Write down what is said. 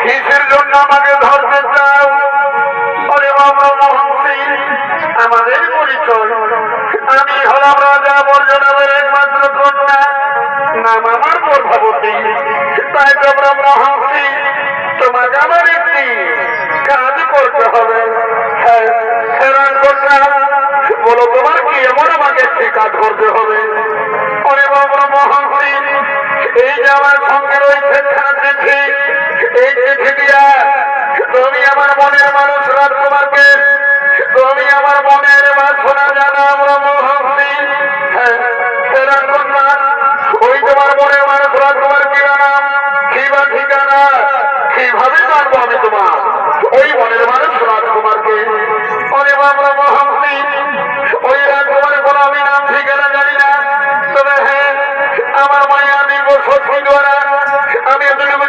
কিসের জন্য আমাকে ধরতে চাও? আরে বাবা মোহন সিং, আমাদের পরিচয়, আমি হলাম রাজা বর্জনাবের একমাত্র কন্যা, নাম আমার প্রভাবতী। তাই তোমরা মোহন সিং, তোমাকে আমার একটি কাজ করতে হবে। হ্যাঁ হ্যাঁ কন্যা, বলো তোমার কি এমন আমাকে একটি কাজ করতে হবে? আরে বাবা মোহন সিং, এই যে আমার সঙ্গে রয়েছে চিঠি, এই চিঠি দিয়া তুমি আমার মনের মানুষ রাজকুমারকে, তুমি আমার মনের বাসনা জানা আমরা মোহন সিং। হ্যাঁ রাজকুমার, ওই তোমার মনের মানুষ রাজকুমার কি নাম, কি বা ঠিকানা, কিভাবে জানবো আমি তোমার ওই মনের মানুষ রাজকুমারকে? অরে বাবা মোহন সিং, ওই রাজকুমারের কোনো আমি নাম ঠিকানা জানি না, তবে হ্যাঁ আমার মায়া নির্ভর শক্তি দ্বারা আমি এতটুকু